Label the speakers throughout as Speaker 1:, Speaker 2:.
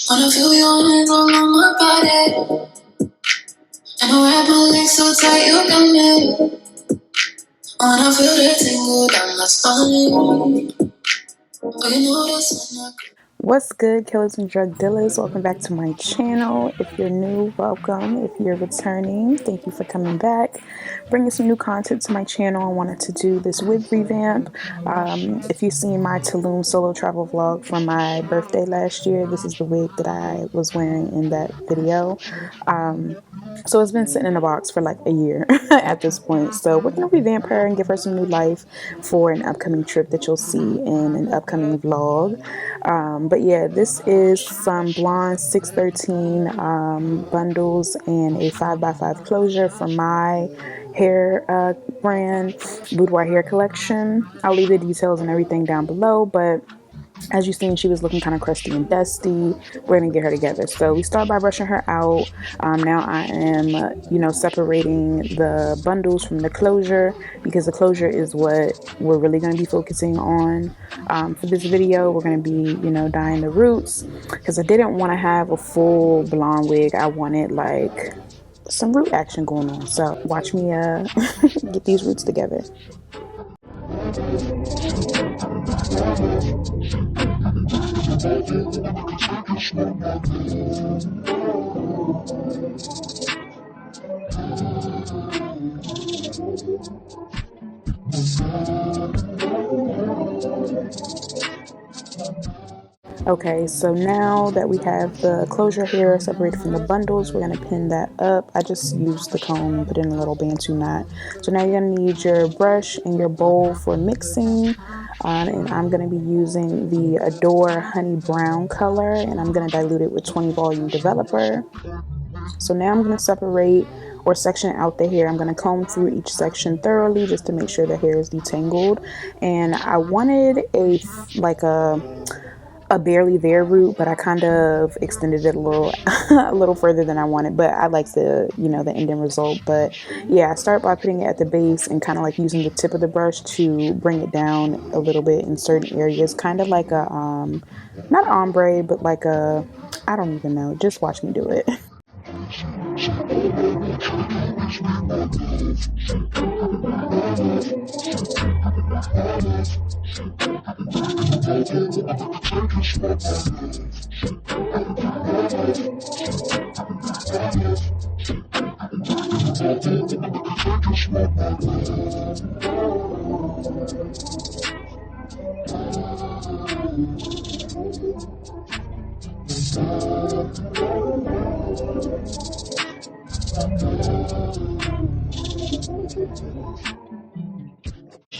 Speaker 1: Wanna feel your hands all on my body. And I wrap my legs so tight you can move. Wanna feel the tingle down my spine. Oh, you know this when I... What's good, killers and drug dealers? Welcome back to my channel. If you're new, welcome. If you're returning, thank you for coming back. Bringing some new content to my channel. I wanted to do this wig revamp. If you've seen my Tulum solo travel vlog from my birthday last year, this is the wig that I was wearing in that video. So it's been sitting in a box for like a year at this point. So we're going to revamp her and give her some new life for an upcoming trip that you'll see in an upcoming vlog. But yeah, this is some blonde 613 bundles and a 5x5 closure from my hair brand, Boudoir Hair Collection. I'll leave the details and everything down below, but as you've seen, she was looking kind of crusty and dusty. We're gonna get her together. So we start by brushing her out. Now I am, separating the bundles from the closure, because the closure is what we're really gonna be focusing on. For this video, we're gonna be, dyeing the roots, because I didn't want to have a full blonde wig. I wanted like some root action going on. So watch me get these roots together. Okay, so now that we have the closure here separated from the bundles, we're going to pin that up. I just used the comb and put in a little bantu knot. So now you're going to need your brush and your bowl for mixing. And I'm going to be using the Adore Honey Brown color, and I'm going to dilute it with 20 volume developer. So now I'm going to separate or section out the hair. I'm going to comb through each section thoroughly just to make sure the hair is detangled. And I wanted a barely there root, but I kind of extended it a little further than I wanted, but I like the the ending result. But yeah, I start by putting it at the base and kind of like using the tip of the brush to bring it down a little bit in certain areas, kind of like a not ombre, but like a, I don't even know, just watch me do it.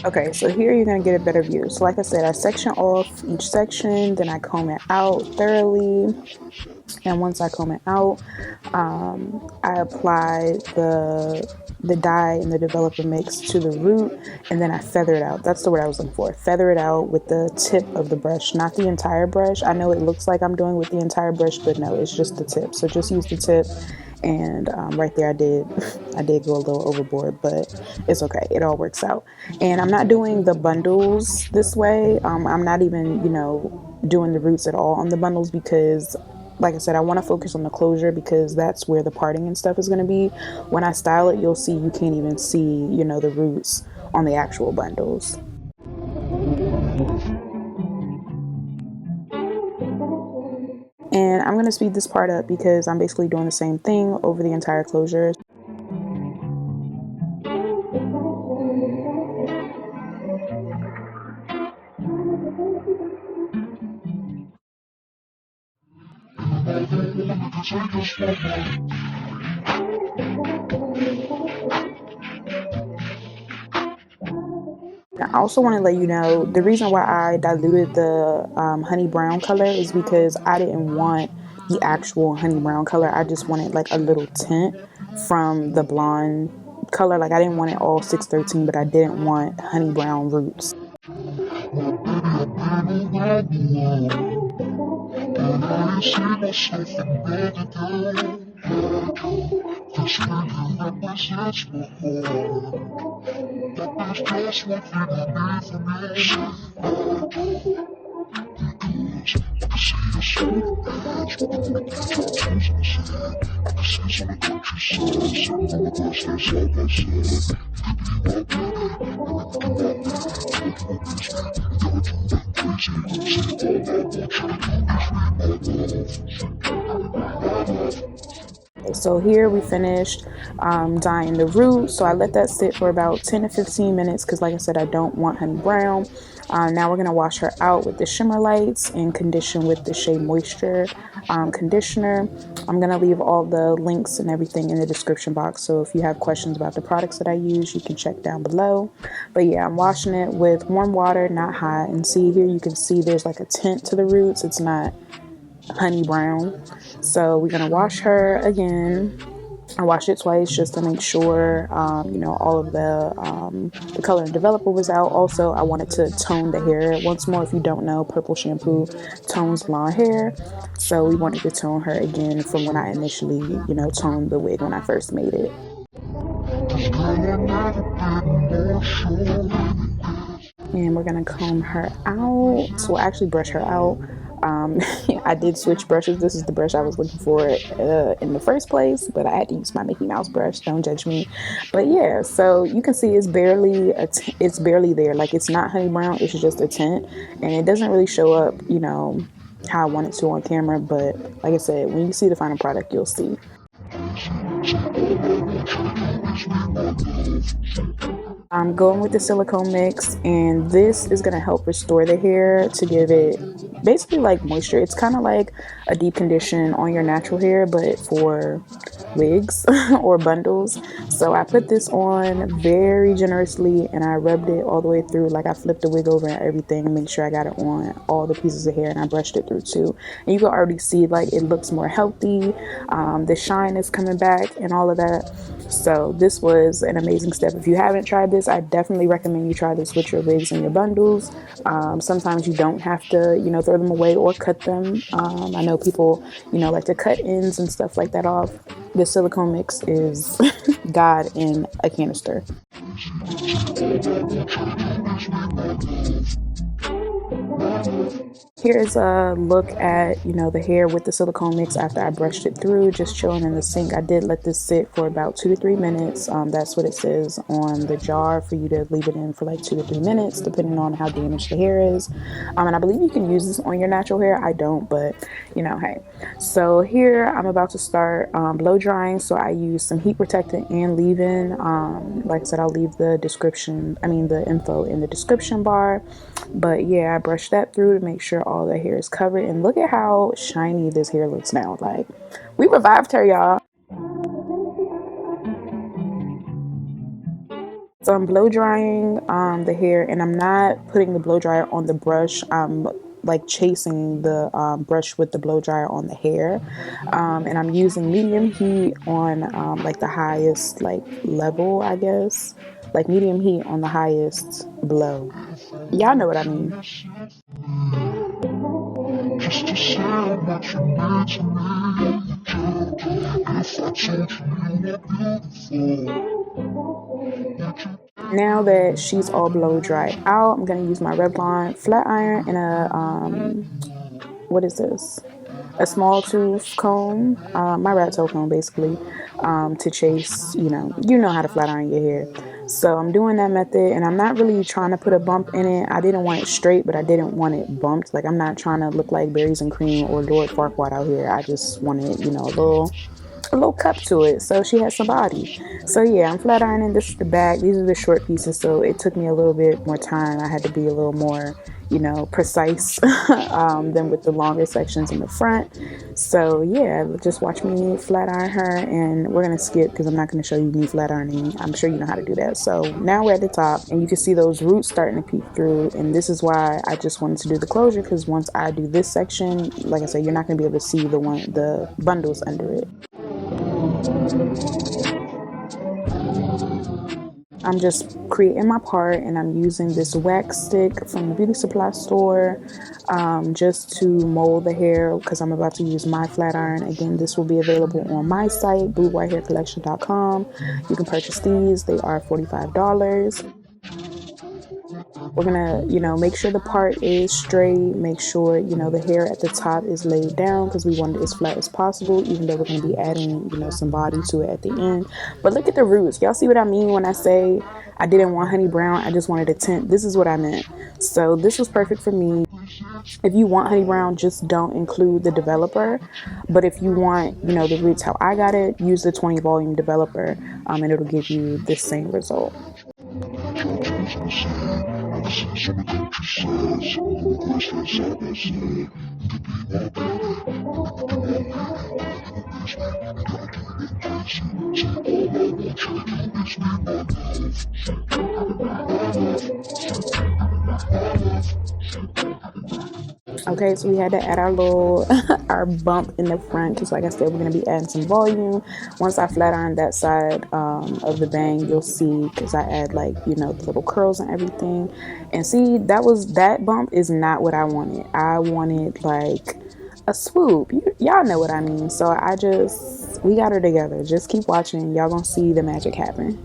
Speaker 1: Okay, so here you're going to get a better view. So like I said, I section off each section, then I comb it out thoroughly. And once I comb it out, I apply the dye and the developer mix to the root, and then I feather it out. That's the word I was looking for. Feather it out with the tip of the brush, not the entire brush. I know it looks like I'm doing with the entire brush, but no, it's just the tip. So just use the tip. And right there I did go a little overboard, but it's okay, it all works out. And I'm not doing the bundles this way. I'm not even doing the roots at all on the bundles, because like I said, I want to focus on the closure, because that's where the parting and stuff is going to be. When I style it, you'll see you can't even see the roots on the actual bundles. And I'm going to speed this part up because I'm basically doing the same thing over the entire closure. I also want to let you know the reason why I diluted the honey brown color is because I didn't want the actual honey brown color. I just wanted like a little tint from the blonde color. Like I didn't want it all 613, but I didn't want honey brown roots.
Speaker 2: So here we finished dyeing the root, so I let that sit for about 10 to 15 minutes because like I said, I don't want honey brown. Now we're going to wash her out with the shimmer lights and condition with the Shea Moisture conditioner. I'm going to leave all the links and everything in the description box, so if you have questions about the products that I use, you can check down below. But yeah, I'm washing it with warm water, not hot. And see here, you can see there's like a tint to the roots. It's not honey brown. So we're gonna wash her again. I washed it twice just to make sure you know, all of the color and developer was out. Also, I wanted to tone the hair once more. If you don't know, purple shampoo tones blonde hair, so we wanted to tone her again from when I initially, you know, toned the wig when I first made it. And we're gonna comb her out. So we'll actually brush her out. I did switch brushes. This is the brush I was looking for in the first place, but I had to use my Mickey Mouse brush. Don't judge me. But yeah, so you can see it's barely there. Like, it's not honey brown. It's just a tint, and it doesn't really show up, you know, how I want it to on camera. But like I said, when you see the final product, you'll see. I'm going with the silicone mix, and this is going to help restore the hair to give it basically like moisture. It's kind of like a deep condition on your natural hair, but for wigs or bundles. So I put this on very generously, and I rubbed it all the way through. Like, I flipped the wig over and everything and make sure I got it on all the pieces of hair, and I brushed it through too. And you can already see, like, it looks more healthy. The shine is coming back and all of that. So this was an amazing step. If you haven't tried this, I definitely recommend you try this with your wigs and your bundles. Sometimes you don't have to, you know, throw them away or cut them. I know people, you know, like to cut ends and stuff like that off. The silicone mix is God in a canister. Here's a look at, you know, the hair with the silicone mix after I brushed it through, just chilling in the sink. I did let this sit for about 2 to 3 minutes. That's what it says on the jar, for you to leave it in for like 2 to 3 minutes, depending on how damaged the hair is. And I believe you can use this on your natural hair. I don't, but you know, hey. So here I'm about to start blow drying. So I use some heat protectant and leave-in. Like I said, I'll leave the info in the description bar. But yeah, I brushed that through to make sure all the hair is covered, and look at how shiny this hair looks now. Like, we revived her, y'all. So I'm blow drying the hair, and I'm not putting the blow dryer on the brush. I'm like chasing the brush with the blow dryer on the hair, and I'm using medium heat on like the highest like level, I guess, like medium heat on the highest blow. Y'all know what I mean. Just to say what you meant to me. If I told you you were beautiful. Now that she's all blow dried out, I'm gonna use my Revlon flat iron and a what is this? A small tooth comb, my rat tail comb basically, to chase, you know how to flat iron your hair. So I'm doing that method, and I'm not really trying to put a bump in it. I didn't want it straight, but I didn't want it bumped. Like, I'm not trying to look like Berries and Cream or Lord Farquaad out here. I just wanted, you know, a little cup to it, so she has some body. So yeah, I'm flat ironing this the back. These are the short pieces, so it took me a little bit more time. I had to be a little more, you know, precise than with the longer sections in the front. So yeah, just watch me flat iron her, and we're gonna skip because I'm not gonna show you me flat ironing. I'm sure you know how to do that. So now we're at the top, and you can see those roots starting to peek through, and this is why I just wanted to do the closure, because once I do this section, like I said, you're not gonna be able to see the bundles under it. I'm just creating my part, and I'm using this wax stick from the beauty supply store just to mold the hair, because I'm about to use my flat iron. Again, this will be available on my site, bluewhitehaircollection.com. You can purchase these. They are $45. We're gonna, make sure the part is straight, make sure, the hair at the top is laid down because we want it as flat as possible, even though we're gonna be adding, some body to it at the end. But look at the roots. Y'all see what I mean when I say I didn't want honey brown, I just wanted a tint? This is what I meant. So this was perfect for me. If you want honey brown, just don't include the developer. But if you want, the roots how I got it, use the 20 volume developer, and it'll give you the same result. Okay, so we had to add our little our bump in the front because, like I said, we're going to be adding some volume. Once I flat iron that side of the bang, you'll see, because I add, like, the little curls and everything. And see, that bump is not what I wanted. I wanted like a swoop. Y'all know what I mean. So we got her together. Just keep watching. Y'all gonna see the magic happen.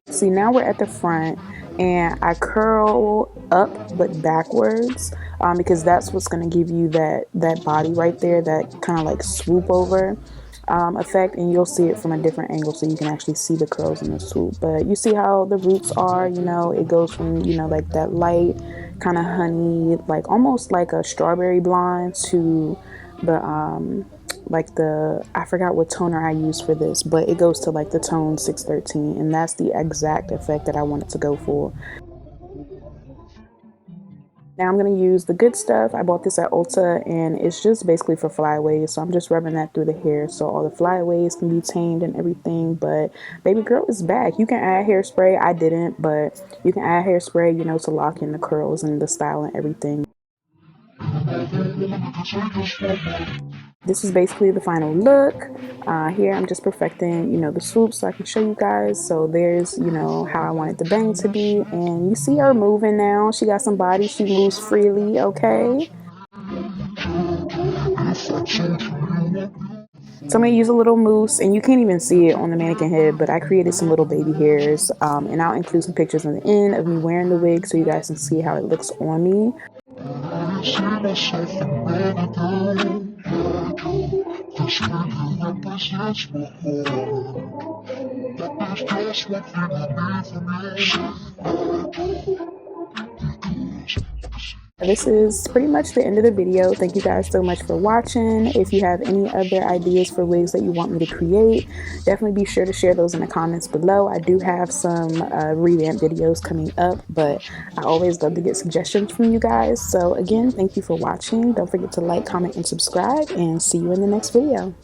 Speaker 2: See, now we're at the front, and I curl up but backwards because that's what's going to give you that body right there, that kind of like swoop over effect, and you'll see it from a different angle so you can actually see the curls in the swoop. But you see how the roots are, it goes from, like that light kind of honey, like almost like a strawberry blonde, to the I forgot what toner I use for this, but it goes to like the tone 613, and that's the exact effect that I wanted to go for. Now I'm going to use the Good Stuff. I bought this at Ulta, and it's just basically for flyaways, so I'm just rubbing that through the hair so all the flyaways can be tamed and everything. But baby girl is back. You can add hairspray. I didn't, but you can add hairspray, to lock in the curls and the style and everything. This is basically the final look. Here I'm just perfecting, the swoop so I can show you guys. So there's, how I wanted the bang to be. And you see her moving now. She got some body. She moves freely, okay? So I'm going to use a little mousse, and you can't even see it on the mannequin head, but I created some little baby hairs, and I'll include some pictures on the end of me wearing the wig so you guys can see how it looks on me. This is pretty much the end of the video. Thank you guys so much for watching. If you have any other ideas for wigs that you want me to create, definitely be sure to share those in the comments below. I do have some revamp videos coming up, but I always love to get suggestions from you guys. So again, thank you for watching. Don't forget to like, comment, and subscribe, and see you in the next video.